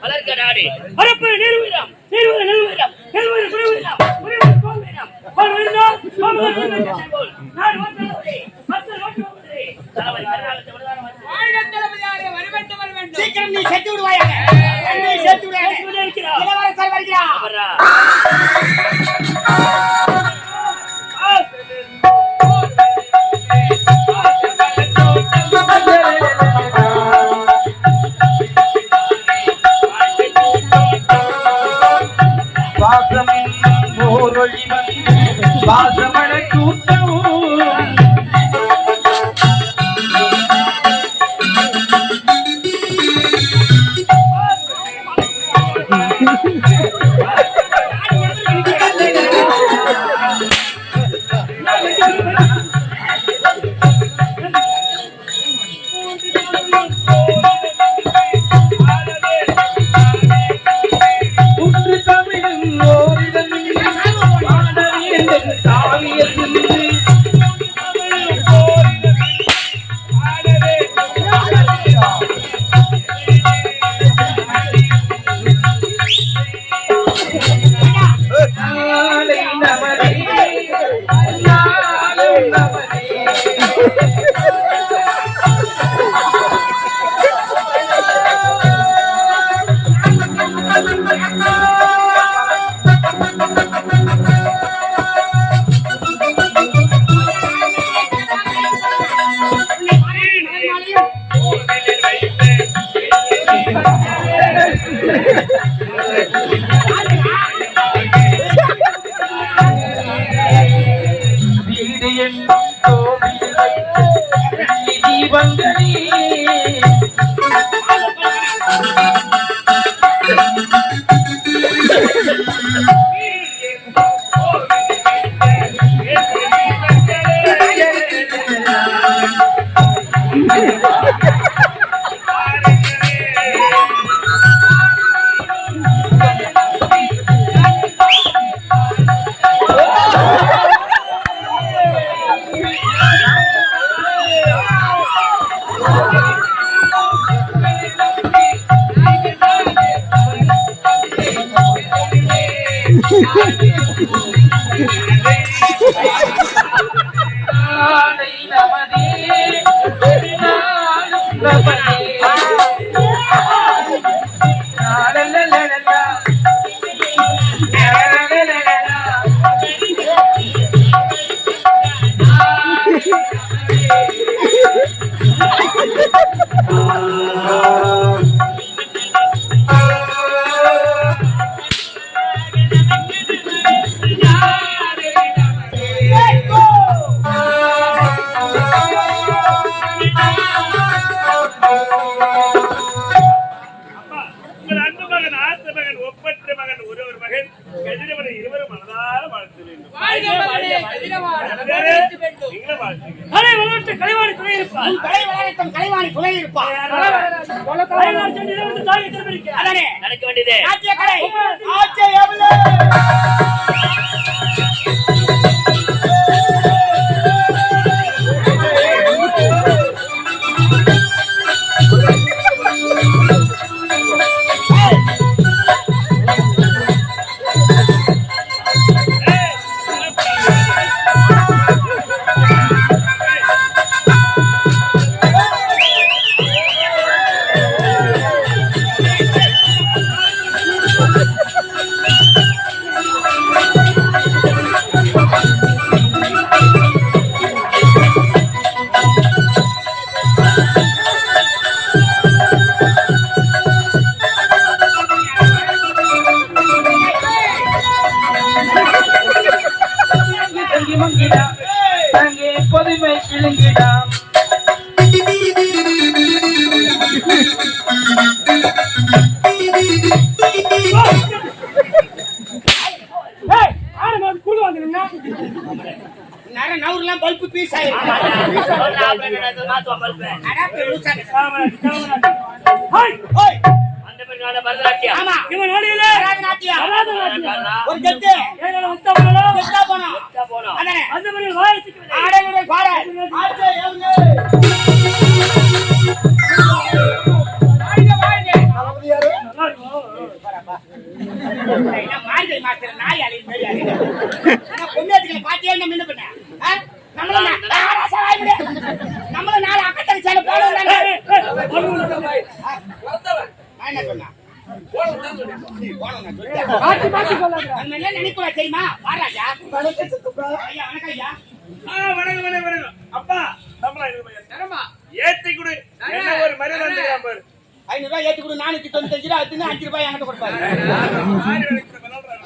வளர்க்கடாடி அரப்பு நிறுவனம் நிறுவனம் நிறுவனம் நிறுவனம் நிறுவனம் நிறுவனம் கோவினம் கோவினம் கோவினம் நான் வந்தே மக்கள் வந்தே தலைவர் கர்நாடக விடுதலை ஆயிரம் தலைவராக வரவேண்டும் வரவேண்டும் சீக்கிரம் நீ செத்து விடுவாயாக நீ செத்து விடுவாயாக இளவரசர் வருகிறார் வாசமழ கூட்டம் நடக்க வேண்டியது பல்பு பீஸ் அந்த நாடு பரதநாட்டியம். ஆமா. இவன் நாடியில பரதநாட்டியம். பரதநாட்டியம். ஒரு கெத்து. ஏழு வந்தா போனோம். கெத்தா போனோம். வந்தா போனோம். அதானே. அந்த மாதிரி வாயிச்சுக்கு விடு. ஆடலுடைய பாட. ஆடே ஏவுங்க. வாங்க வாங்க. தளபதி யாரு? வரப்பா. என்ன மார்கழி மாசத்துல நாய் அழி மாதிரி அழி. நான் பொண்ணேத்துக்கு பாத்தியே நம்ம என்ன பண்ண? நம்மள நாலு அக்கத்தடி சேல போடுவோம் நான் என்ன சொன்னா நினைக்கூட தெரியுமா வாராஜா ஐயா வணக்கம் ஐயா வணக்கம் அப்பா சம்பளம் ஏத்தி கொடு என்ன ஒரு மரியாதை பாரு 500 ரூபாய் ஏத்தி கொடு 495 ரூபாய் எடுத்து 5 ரூபாய் என்கிட்ட கொடுப்பாரு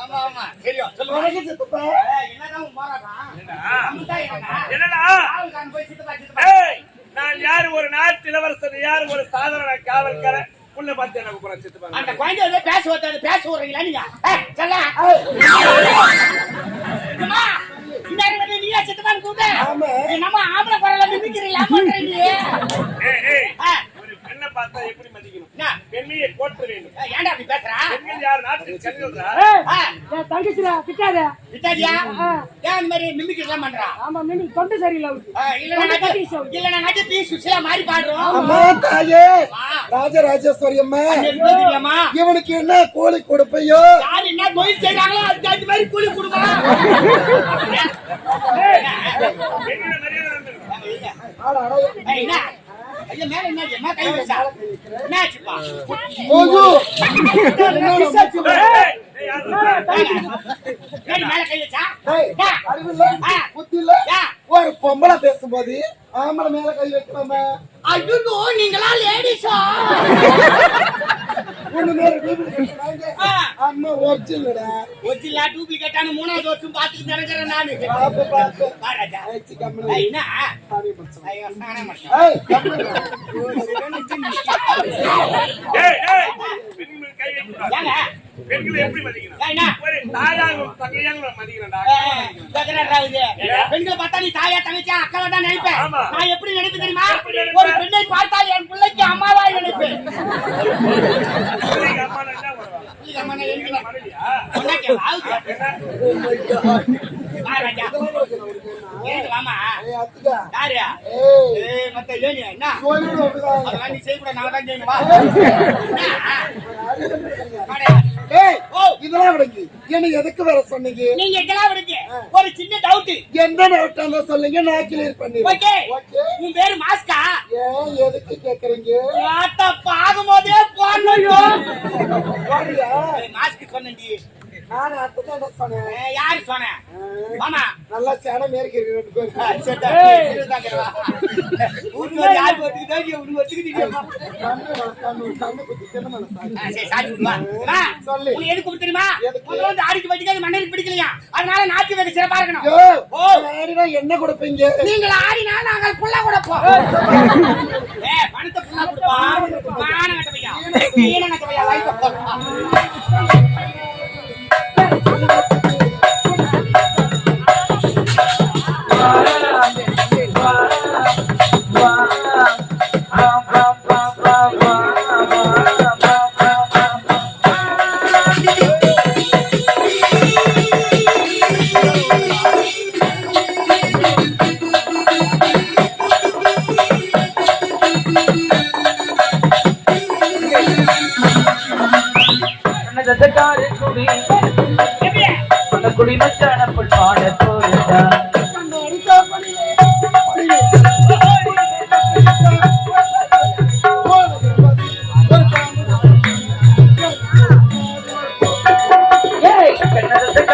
ஆமா ஆமா தெரியும் சொல்லுங்க என்னதான் மாறாதான் என்னடா நான் யாரு ஒரு நாட்டு இளவரசர் யாரு ஒரு சாதாரண காவல்காரன் உள்ள பார்த்து எனக்கு போற சித்தப்பா அந்த குழந்தை பேச வந்தாது பேச விடுறீங்களா நீங்க சொல்ல நீங்க சித்தப்பான்னு கூப்பிட்டு நம்ம ஆம்பளை குரல மிதிக்கிறீங்களா பெண்ணை பார்த்தா எப்படி மதிக்கணும் பெண்மையை போற்ற வேண்டும் ஏன்டா அப்படி பேசுறா பெண்கள் யார் நாட்டுக்கு கண்கள்டா தங்கச்சிடா திட்டாத விட்டாதியா ஏன் அந்த மாதிரி மிமிக்ரி எல்லாம் பண்றா ஆமா மிமி தொண்டு சரியில்லை இல்ல நான் நட்டு பீஸ் சுசிலா மாதிரி பாடுறோம் அம்மா தாயே ராஜராஜேஸ்வரி அம்மா இவனுக்கு என்ன கூலி கொடுப்பையோ யார் என்ன தொழில் செய்றாங்களோ அதுக்கு அந்த மாதிரி கூலி கொடுப்பா என்ன ஐயா மேல என்ன கை வச்சா என்னாச்சுப்பா ஓஜு மேல கை வச்சா புத்தில ஒரு பொம்பளை பேசும்போது ஆம்பளை மேல கை வைக்கலாமா ஐயோ நீங்களா லேடிஸா அம்மா ஒரிஜினல்டா ஒரிஜினலா டூப்ளிகேட்டான மூணாவது வருஷம் பாத்துட்டு நடக்கிறேன் நானு ராஜா என்ன பெண்களை எப்படி மதிக்கணும் ஒரு தாயாகவும் தங்கையாகவும் மதிக்கிறேன்டா பெண்களை பார்த்தா நீ தாயா தங்கச்சியா அக்காவை தான் நினைப்பேன் நான் எப்படி நினைப்பேன் தெரியுமா ஒரு பெண்ணை பார்த்தால் என் பிள்ளைக்கு அம்மாவாய் நினைப்பேன் எதுக்கு வர சொன்னீங்க நீங்க இதெல்லாம் விடுங்க ஒரு சின்ன டவுட் எந்த டவுட்டா சொல்லுங்க நான் கிளியர் பண்ணிடுறேன் ஓகே உன் பேரு மாஸ்கா ஏன் எதுக்கு கேக்குறீங்க பாக்கும்போதே போனோ மாஸ்க் சொன்னி நான் அதான் சொன்னேன் யாரு சொன்னேன் ஆமா நல்லா சேன மேற்கு அதனால நாட்டு வேலை சிறப்பா இருக்கணும் என்ன கொடுப்பீங்க நீங்கள் ஆடினா நாங்கள் புள்ள கொடுப்போம் பணத்தை புள்ள கொடுப்போம் குடி மச்சான பாட போறா கண்ணத